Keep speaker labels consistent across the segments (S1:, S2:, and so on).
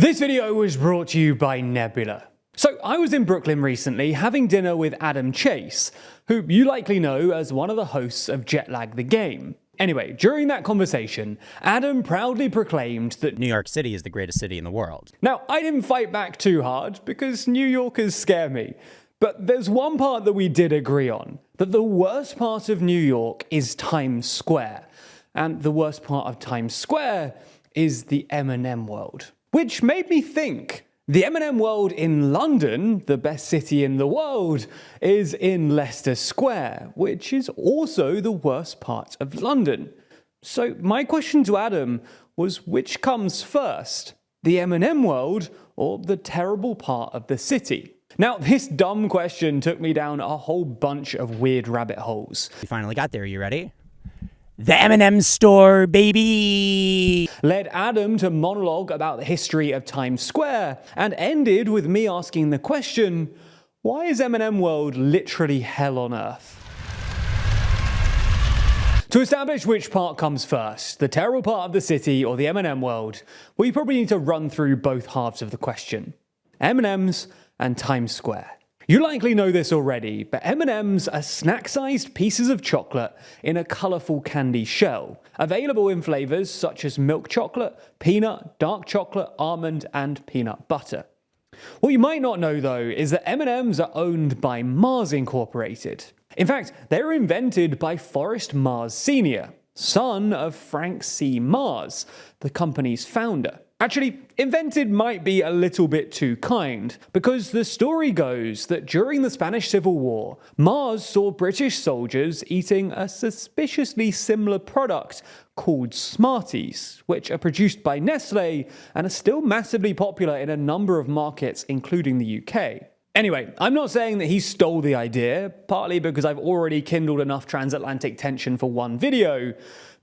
S1: This video was brought to you by Nebula. So I was in Brooklyn recently having dinner with Adam Chase, who you likely know as one of the hosts of Jetlag the Game. Anyway, during that conversation, Adam proudly proclaimed that
S2: New York City is the greatest city in the world.
S1: Now, I didn't fight back too hard because New Yorkers scare me. But there's one part that we did agree on, that the worst part of New York is Times Square. And the worst part of Times Square is the M&M World. Which made me think, the M&M World in London, the best city in the world, is in Leicester Square, which is also the worst part of London. So my question to Adam was, which comes first, the M&M World or the terrible part of the city? Now, this dumb question took me down a whole bunch of weird rabbit holes.
S2: We finally got there, you ready? The M&M Store, baby!
S1: Led Adam to monologue about the history of Times Square, and ended with me asking the question, why is M&M World literally hell on earth? To establish which part comes first, the terrible part of the city or the M&M World, we probably need to run through both halves of the question. M&Ms and Times Square. You likely know this already, but M&Ms are snack-sized pieces of chocolate in a colourful candy shell, available in flavours such as milk chocolate, peanut, dark chocolate, almond, and peanut butter. What you might not know though is that M&Ms are owned by Mars Incorporated. In fact, they were invented by Forrest Mars Sr., son of Frank C. Mars, the company's founder. Actually, invented might be a little bit too kind, because the story goes that during the Spanish Civil War, Mars saw British soldiers eating a suspiciously similar product called Smarties, which are produced by Nestle and are still massively popular in a number of markets, including the UK. Anyway, I'm not saying that he stole the idea, partly because I've already kindled enough transatlantic tension for one video,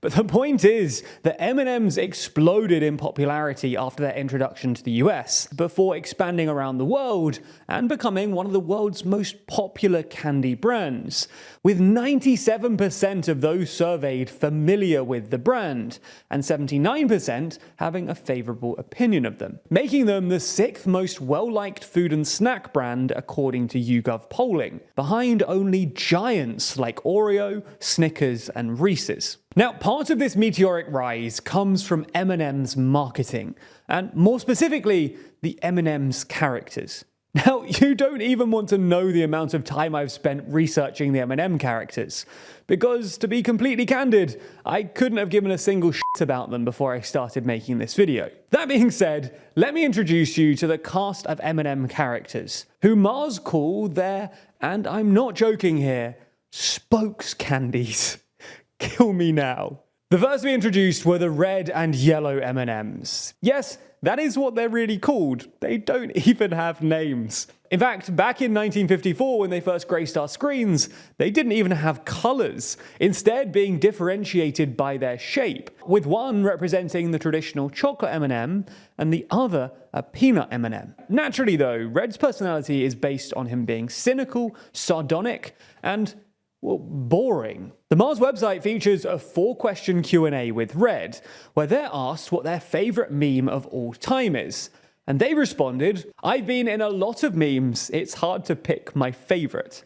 S1: but the point is that M&Ms exploded in popularity after their introduction to the US, before expanding around the world and becoming one of the world's most popular candy brands, with 97% of those surveyed familiar with the brand, and 79% having a favourable opinion of them, making them the 6th most well-liked food and snack brand according to YouGov polling, behind only giants like Oreo, Snickers, and Reese's. Now, part of this meteoric rise comes from M&M's marketing, and more specifically, the M&M's characters. Now, you don't even want to know the amount of time I've spent researching the M&M characters, because to be completely candid, I couldn't have given a single shit about them before I started making this video. That being said, let me introduce you to the cast of M&M characters, who Mars call their, and I'm not joking here, spokes candies. Kill me now. The first we introduced were the red and yellow M&Ms. Yes, that is what they're really called. They don't even have names. In fact, back in 1954 when they first graced our screens, they didn't even have colours, instead being differentiated by their shape, with one representing the traditional chocolate M&M and the other a peanut M&M. Naturally though, Red's personality is based on him being cynical, sardonic, and well, boring. The Mars website features a 4-question Q&A with Red, where they're asked what their favourite meme of all time is. And they responded, "I've been in a lot of memes, it's hard to pick my favourite."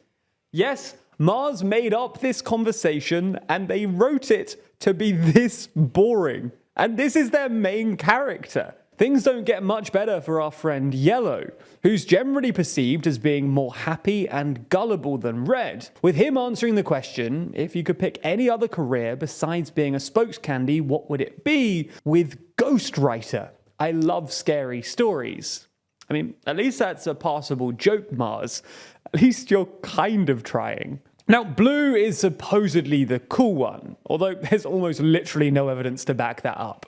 S1: Yes, Mars made up this conversation and they wrote it to be this boring. And this is their main character. Things don't get much better for our friend Yellow, who's generally perceived as being more happy and gullible than Red, with him answering the question, if you could pick any other career besides being a spokes candy, what would it be, with ghostwriter. I love scary stories. I mean, at least that's a passable joke, Mars. At least you're kind of trying. Now, blue is supposedly the cool one, although there's almost literally no evidence to back that up.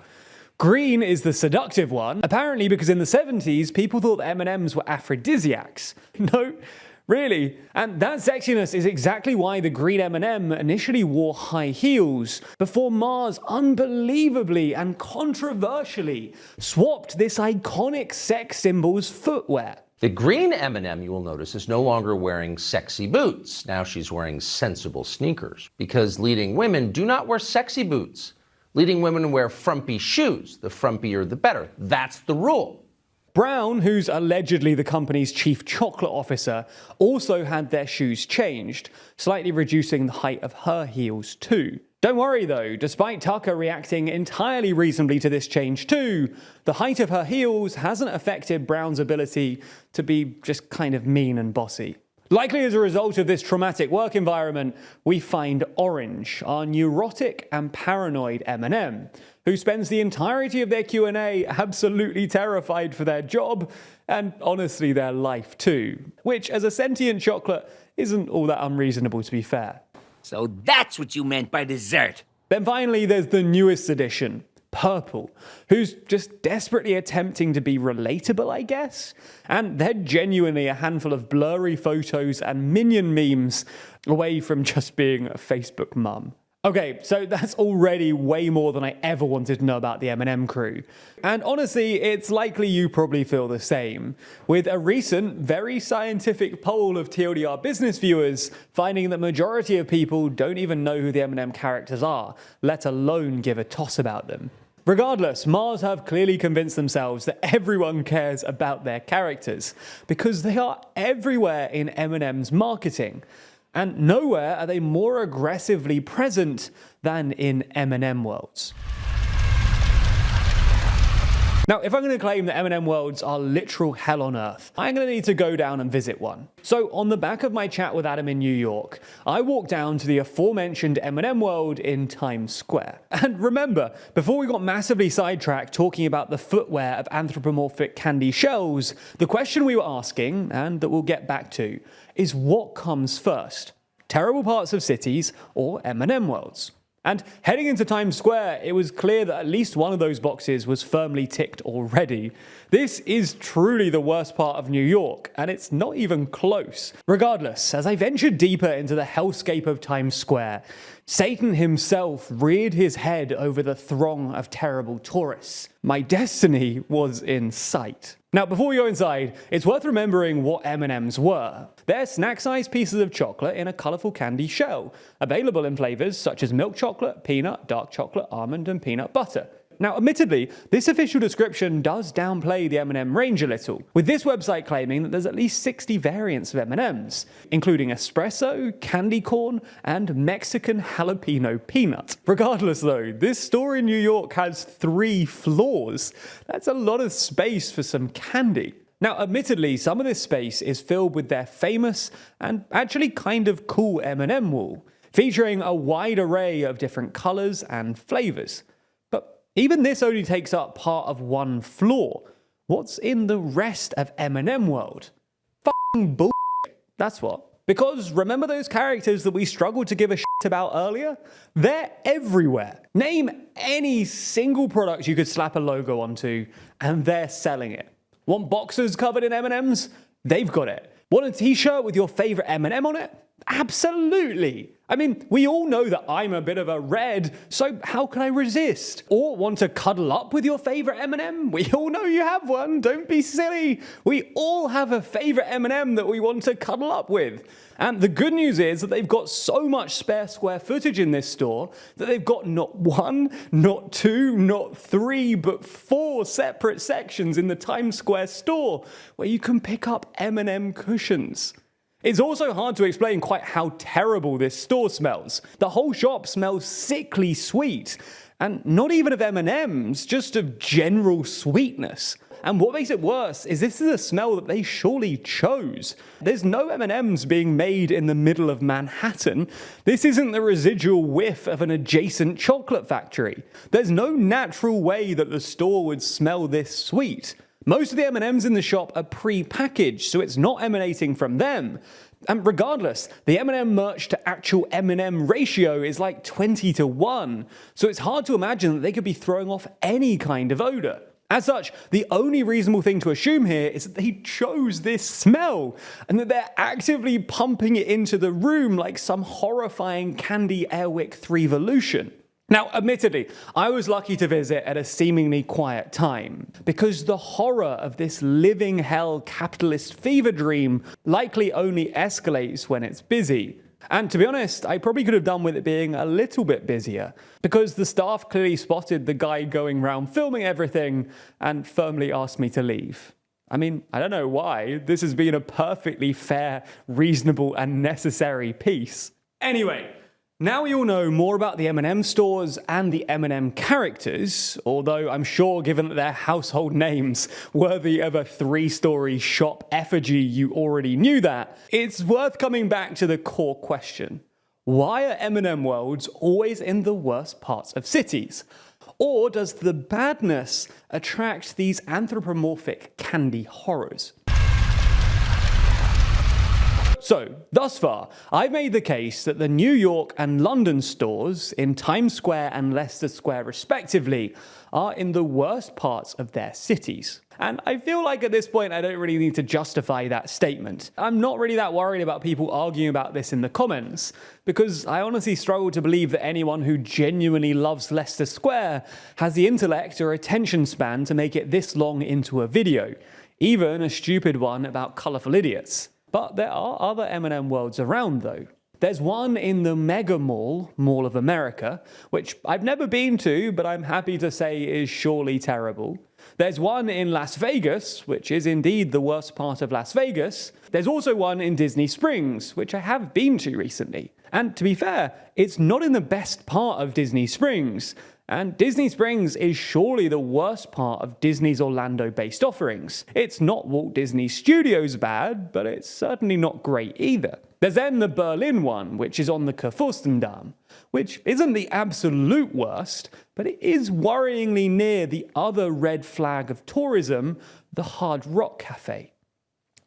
S1: Green is the seductive one, apparently because in the 70s, people thought that M&Ms were aphrodisiacs. No, really. And that sexiness is exactly why the green M&M initially wore high heels, before Mars unbelievably and controversially swapped this iconic sex symbol's footwear.
S3: The green M&M, you will notice, is no longer wearing sexy boots. Now she's wearing sensible sneakers, because leading women do not wear sexy boots. Leading women wear frumpy shoes. The frumpier, the better. That's the rule.
S1: Brown, who's allegedly the company's chief chocolate officer, also had their shoes changed, slightly reducing the height of her heels too. Don't worry though, despite Tucker reacting entirely reasonably to this change too, the height of her heels hasn't affected Brown's ability to be just kind of mean and bossy. Likely as a result of this traumatic work environment, we find Orange, our neurotic and paranoid M&M, who spends the entirety of their Q&A absolutely terrified for their job, and honestly their life too, which as a sentient chocolate isn't all that unreasonable to be fair.
S4: So that's what you meant by dessert.
S1: Then finally there's the newest addition, Purple, who's just desperately attempting to be relatable, I guess. And they're genuinely a handful of blurry photos and minion memes away from just being a Facebook mum. Okay, so that's already way more than I ever wanted to know about the M&M crew. And honestly, it's likely you probably feel the same, with a recent, very scientific poll of TLDR business viewers finding that majority of people don't even know who the M&M characters are, let alone give a toss about them. Regardless, Mars have clearly convinced themselves that everyone cares about their characters, because they are everywhere in M&M's marketing. And nowhere are they more aggressively present than in M&M Worlds. Now, if I'm going to claim that M&M Worlds are literal hell on earth, I'm going to need to go down and visit one. So on the back of my chat with Adam in New York, I walked down to the aforementioned M&M World in Times Square. And remember, before we got massively sidetracked talking about the footwear of anthropomorphic candy shells, the question we were asking, and that we'll get back to, is what comes first? Terrible parts of cities or M&M Worlds? And heading into Times Square, it was clear that at least one of those boxes was firmly ticked already. This is truly the worst part of New York, and it's not even close. Regardless, as I ventured deeper into the hellscape of Times Square, Satan himself reared his head over the throng of terrible tourists. My destiny was in sight. Now, before we go inside, it's worth remembering what M&Ms were. They're snack-sized pieces of chocolate in a colourful candy shell, available in flavours such as milk chocolate, peanut, dark chocolate, almond, and peanut butter. Now, admittedly, this official description does downplay the M&M range a little, with this website claiming that there's at least 60 variants of M&Ms, including espresso, candy corn, and Mexican jalapeno peanut. Regardless though, this store in New York has 3 floors. That's a lot of space for some candy. Now, admittedly, some of this space is filled with their famous and actually kind of cool M&M wall, featuring a wide array of different colours and flavours. Even this only takes up part of one floor. What's in the rest of M&M World? F***ing bullshit. That's what. Because remember those characters that we struggled to give a shit about earlier? They're everywhere. Name any single product you could slap a logo onto, and they're selling it. Want boxers covered in M&Ms? They've got it. Want a t-shirt with your favorite M&M on it? Absolutely. I mean, we all know that I'm a bit of a red, so how can I resist? Or want to cuddle up with your favorite M&M? We all know you have one, don't be silly. We all have a favorite M&M that we want to cuddle up with. And the good news is that they've got so much spare square footage in this store that they've got not 1, not 2, not 3, but 4 separate sections in the Times Square store where you can pick up M&M cushions. It's also hard to explain quite how terrible this store smells. The whole shop smells sickly sweet, and not even of M&Ms, just of general sweetness. And what makes it worse is this is a smell that they surely chose. There's no M&Ms being made in the middle of Manhattan. This isn't the residual whiff of an adjacent chocolate factory. There's no natural way that the store would smell this sweet. Most of the M&Ms in the shop are pre-packaged, so it's not emanating from them. And regardless, the M&M merch to actual M&M ratio is like 20:1, so it's hard to imagine that they could be throwing off any kind of odor. As such, the only reasonable thing to assume here is that they chose this smell, and that they're actively pumping it into the room like some horrifying Candy Airwick 3-volution. Now, admittedly, I was lucky to visit at a seemingly quiet time, because the horror of this living hell capitalist fever dream likely only escalates when it's busy. And to be honest, I probably could have done with it being a little bit busier, because the staff clearly spotted the guy going round filming everything and firmly asked me to leave. I mean, I don't know why. This has been a perfectly fair, reasonable, and necessary piece. Anyway, now we all know more about the M&M stores and the M&M characters, although I'm sure given that they're household names worthy of a 3-story shop effigy, you already knew that. It's worth coming back to the core question. Why are M&M worlds always in the worst parts of cities? Or does the badness attract these anthropomorphic candy horrors? So, thus far, I've made the case that the New York and London stores, in Times Square and Leicester Square respectively, are in the worst parts of their cities. And I feel like at this point I don't really need to justify that statement. I'm not really that worried about people arguing about this in the comments, because I honestly struggle to believe that anyone who genuinely loves Leicester Square has the intellect or attention span to make it this long into a video, even a stupid one about colourful idiots. But there are other M&M worlds around though. There's one in the Mega Mall, Mall of America, which I've never been to, but I'm happy to say is surely terrible. There's one in Las Vegas, which is indeed the worst part of Las Vegas. There's also one in Disney Springs, which I have been to recently. And to be fair, it's not in the best part of Disney Springs. And Disney Springs is surely the worst part of Disney's Orlando-based offerings. It's not Walt Disney Studios bad, but it's certainly not great either. There's then the Berlin one, which is on the Kurfürstendamm, which isn't the absolute worst, but it is worryingly near the other red flag of tourism, the Hard Rock Cafe.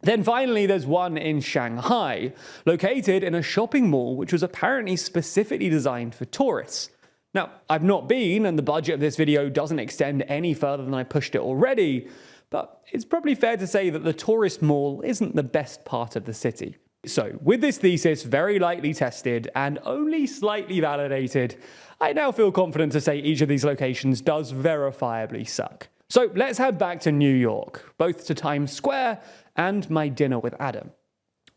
S1: Then finally, there's one in Shanghai, located in a shopping mall which was apparently specifically designed for tourists. Now, I've not been, and the budget of this video doesn't extend any further than I pushed it already, but it's probably fair to say that the tourist mall isn't the best part of the city. So, with this thesis very lightly tested and only slightly validated, I now feel confident to say each of these locations does verifiably suck. So, let's head back to New York, both to Times Square and my dinner with Adam.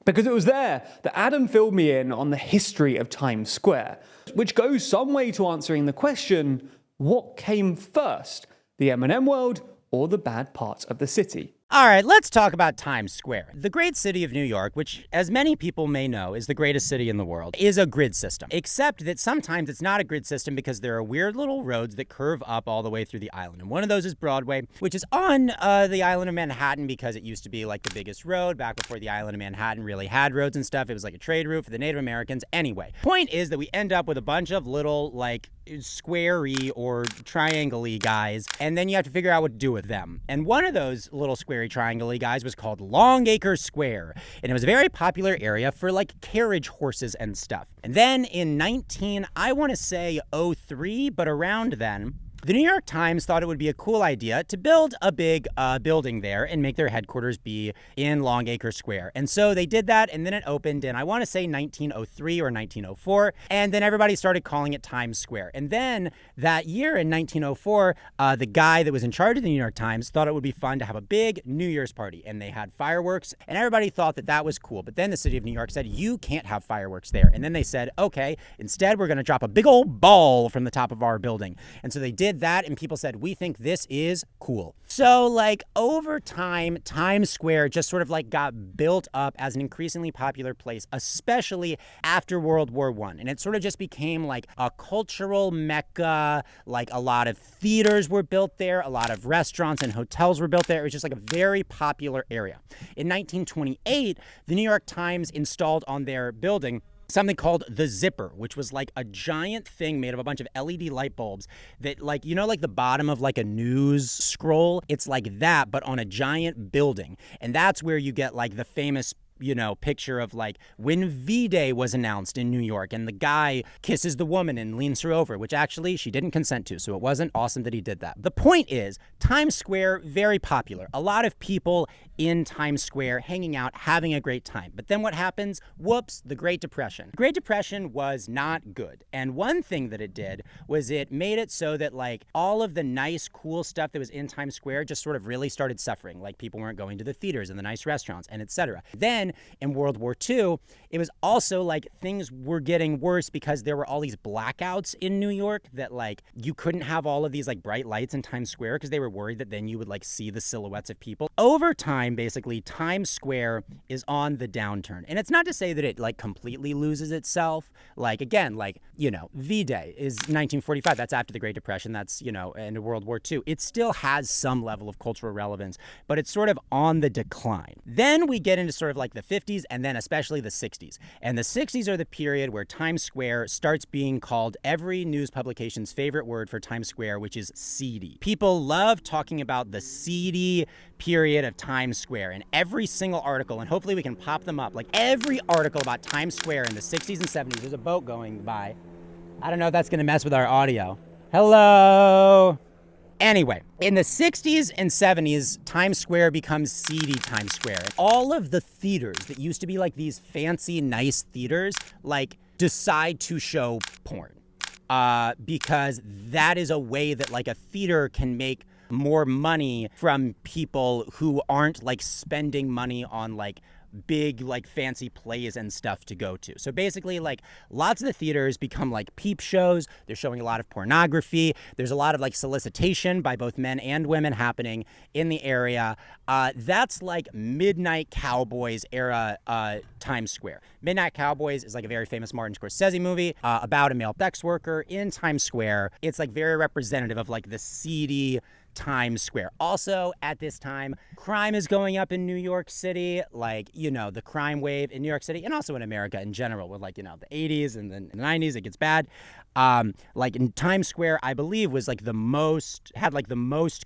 S1: Because it was there that Adam filled me in on the history of Times Square, which goes some way to answering the question, what came first, the M&M world or the bad parts of the city?
S2: All right, let's talk about Times Square. The great city of New York, which, as many people may know, is the greatest city in the world, is a grid system. Except that sometimes it's not a grid system because there are weird little roads that curve up all the way through the island. And one of those is Broadway, which is on the island of Manhattan because it used to be like the biggest road back before the island of Manhattan really had roads and stuff. It was like a trade route for the Native Americans. Anyway, point is that we end up with a bunch of little, like, squarey or triangle-y guys, and then you have to figure out what to do with them. And one of those little squarey triangle-y guys was called Longacre Square, and it was a very popular area for like carriage horses and stuff. And then in I want to say 03, but around then, the New York Times thought it would be a cool idea to build a big building there and make their headquarters be in Longacre Square. And so they did that, and then it opened in, I want to say 1903 or 1904, and then everybody started calling it Times Square. And then that year in 1904, the guy that was in charge of the New York Times thought it would be fun to have a big New Year's party, and they had fireworks, and everybody thought that that was cool. But then the city of New York said, you can't have fireworks there. And then they said, okay, instead we're going to drop a big old ball from the top of our building. And so they did that, and people said, we think this is cool. So like over time, Times Square just sort of like got built up as an increasingly popular place, especially after World War I. And it sort of just became like a cultural mecca. Like a lot of theaters were built there, a lot of restaurants and hotels were built there. It was just like a very popular area. In 1928, the New York Times installed on their building something called the Zipper, which was like a giant thing made of a bunch of LED light bulbs that, like, you know, like the bottom of like a news scroll? It's like that, but on a giant building. And that's where you get like the famous, you know, picture of like when V-Day was announced in New York and the guy kisses the woman and leans her over, which actually she didn't consent to, so it wasn't awesome that he did that. The point is, Times Square, very popular. A lot of people in Times Square hanging out, having a great time. But then what happens? Whoops, the Great Depression. The Great Depression was not good. And one thing that it did was it made it so that like all of the nice, cool stuff that was in Times Square just sort of really started suffering. Like people weren't going to the theaters and the nice restaurants and etc. Then then in World War II, it was also like things were getting worse because there were all these blackouts in New York that like you couldn't have all of these like bright lights in Times Square because they were worried that then you would like see the silhouettes of people. Over time, basically, Times Square is on the downturn. And it's not to say that it like completely loses itself. Like, again, like, you know, V-Day is 1945. That's after the Great Depression. That's, you know, into World War II. It still has some level of cultural relevance, but it's sort of on the decline. Then we get into sort of like the 50s and then especially the 60s. And the 60s are the period where Times Square starts being called every news publication's favorite word for Times Square, which is seedy. People love talking about the seedy period of Times Square in every single article, and hopefully we can pop them up. Like every article about Times Square in the 60s and 70s, there's a boat going by. I don't know if that's gonna mess with our audio. Hello. Anyway, in the 60s and 70s, Times Square becomes seedy Times Square. All of the theaters that used to be like these fancy, nice theaters, like decide to show porn. Because that is a way that like a theater can make more money from people who aren't like spending money on like big like fancy plays and stuff to go to. So basically like lots of the theaters become like peep shows. They're showing a lot of pornography. There's a lot of like solicitation by both men and women happening in the area. That's like Midnight Cowboys era Times Square. Midnight Cowboys is like a very famous Martin Scorsese movie about a male sex worker in Times Square. It's like very representative of like the seedy Times Square. Also, at this time, crime is going up in New York City, like, you know, the crime wave in New York City and also in America in general with like, you know, the 80s and then the 90s, it gets bad. Like in Times Square, I believe was like the most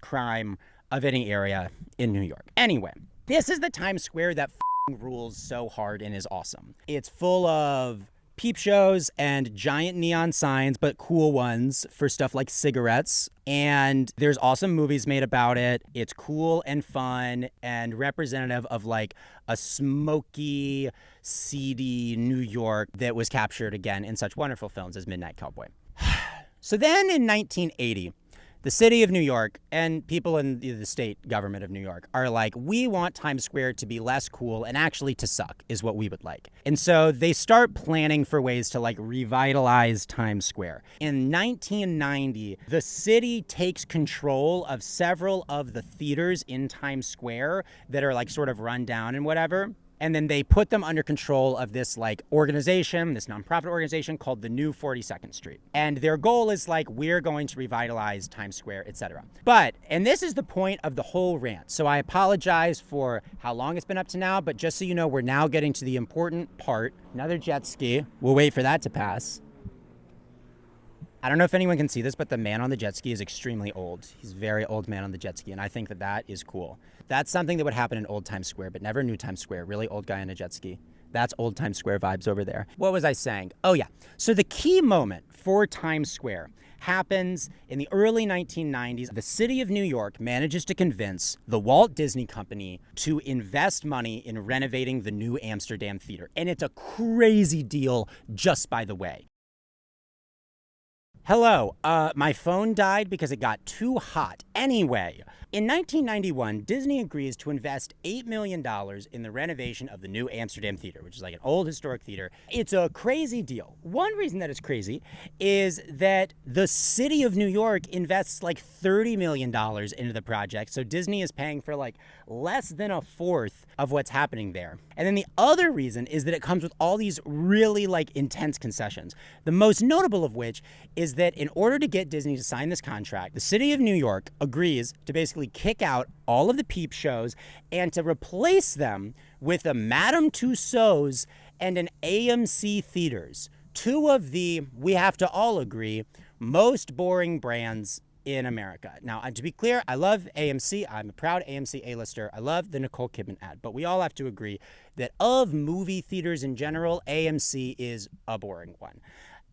S2: crime of any area in New York. Anyway, this is the Times Square that rules so hard and is awesome. It's full of peep shows and giant neon signs, but cool ones for stuff like cigarettes. And there's awesome movies made about it. It's cool and fun and representative of like a smoky, seedy New York that was captured again in such wonderful films as Midnight Cowboy. So then in 1980, the city of New York and people in the state government of New York are like, we want Times Square to be less cool and actually to suck is what we would like. And so they start planning for ways to like revitalize Times Square. In 1990, the city takes control of several of the theaters in Times Square that are like sort of run down and whatever. And then they put them under control of this like organization, this nonprofit organization called the New 42nd Street. And their goal is like, we're going to revitalize Times Square, etc. But, and this is the point of the whole rant. So I apologize for how long it's been up to now, but just so you know, we're now getting to the important part. Another jet ski. We'll wait for that to pass. I don't know if anyone can see this, but the man on the jet ski is extremely old. He's a very old man on the jet ski, and I think that that is cool. That's something that would happen in old Times Square, but never new Times Square. Really old guy on a jet ski. That's old Times Square vibes over there. What was I saying? Oh yeah. So the key moment for Times Square happens in the early 1990s. The city of New York manages to convince the Walt Disney Company to invest money in renovating the New Amsterdam Theater. And it's a crazy deal, just by the way. Hello, my phone died because it got too hot. Anyway, in 1991, Disney agrees to invest $8 million in the renovation of the New Amsterdam Theater, which is like an old historic theater. It's a crazy deal. One reason that it's crazy is that the city of New York invests like $30 million into the project, so Disney is paying for like less than a fourth of what's happening there. And then the other reason is that it comes with all these really like intense concessions. The most notable of which is that in order to get Disney to sign this contract, the city of New York agrees to basically kick out all of the peep shows and to replace them with a Madame Tussauds and an AMC Theaters. Two of the, we have to all agree, most boring brands in America. Now, to be clear, I love AMC. I'm a proud AMC A-lister. I love the Nicole Kidman ad, but we all have to agree that of movie theaters in general, AMC is a boring one.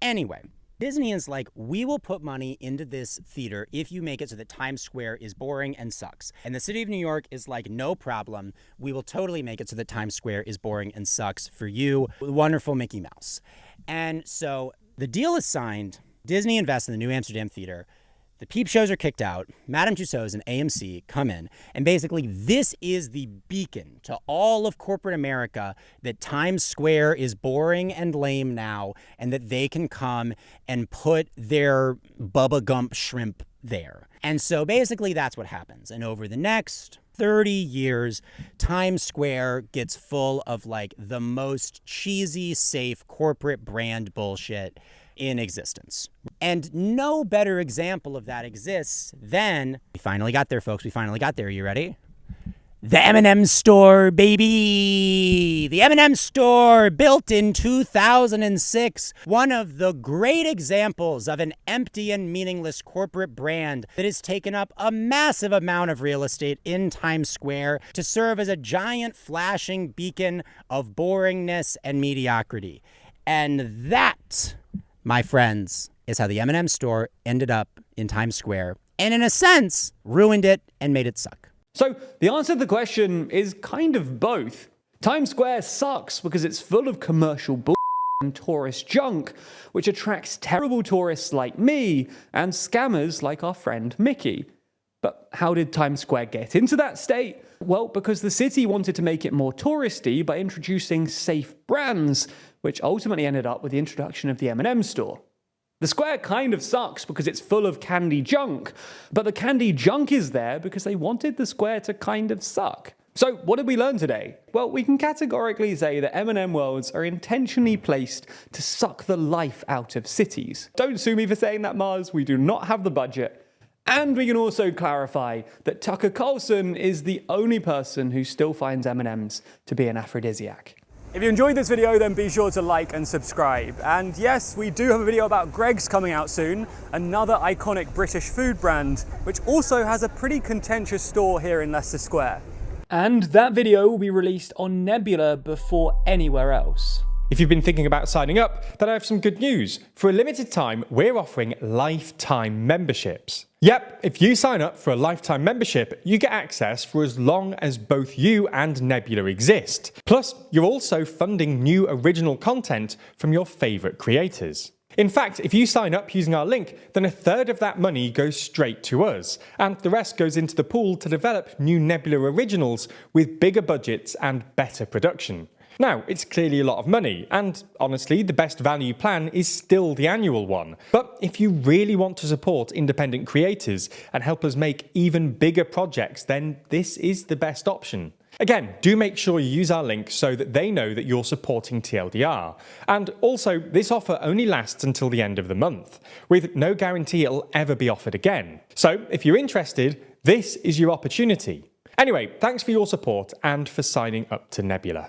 S2: Anyway, Disney is like, we will put money into this theater if you make it so that Times Square is boring and sucks. And the city of New York is like, no problem. We will totally make it so that Times Square is boring and sucks for you, wonderful Mickey Mouse. And so the deal is signed. Disney invests in the New Amsterdam Theater. The peep shows are kicked out. Madame Tussauds and AMC come in. And basically, this is the beacon to all of corporate America that Times Square is boring and lame now, and that they can come and put their Bubba Gump shrimp there. And so basically, that's what happens. And over the next 30 years, Times Square gets full of like the most cheesy, safe corporate brand bullshit in existence. And no better example of that exists than, we finally got there, folks. We finally got there. You ready? The M&M Store, baby! The M&M Store, built in 2006. One of the great examples of an empty and meaningless corporate brand that has taken up a massive amount of real estate in Times Square to serve as a giant flashing beacon of boringness and mediocrity. And that, my friends, is how the M&M Store ended up in Times Square, and in a sense, ruined it and made it suck.
S1: So the answer to the question is kind of both. Times Square sucks because it's full of commercial bull and tourist junk, which attracts terrible tourists like me and scammers like our friend Mickey. But how did Times Square get into that state? Well, because the city wanted to make it more touristy by introducing safe brands, which ultimately ended up with the introduction of the M&M Store. The square kind of sucks because it's full of candy junk, but the candy junk is there because they wanted the square to kind of suck. So what did we learn today? Well, we can categorically say that M&M Worlds are intentionally placed to suck the life out of cities. Don't sue me for saying that, Mars. We do not have the budget. And we can also clarify that Tucker Carlson is the only person who still finds M&Ms to be an aphrodisiac.
S5: If you enjoyed this video, then be sure to like and subscribe. And yes, we do have a video about Greggs coming out soon, another iconic British food brand, which also has a pretty contentious store here in Leicester Square.
S1: And that video will be released on Nebula before anywhere else.
S6: If you've been thinking about signing up, then I have some good news. For a limited time, we're offering lifetime memberships. Yep, if you sign up for a lifetime membership, you get access for as long as both you and Nebula exist. Plus, you're also funding new original content from your favourite creators. In fact, if you sign up using our link, then a third of that money goes straight to us, and the rest goes into the pool to develop new Nebula originals with bigger budgets and better production. Now, it's clearly a lot of money, and honestly, the best value plan is still the annual one. But if you really want to support independent creators and help us make even bigger projects, then this is the best option. Again, do make sure you use our link so that they know that you're supporting TLDR. And also, this offer only lasts until the end of the month, with no guarantee it'll ever be offered again. So, if you're interested, this is your opportunity. Anyway, thanks for your support and for signing up to Nebula.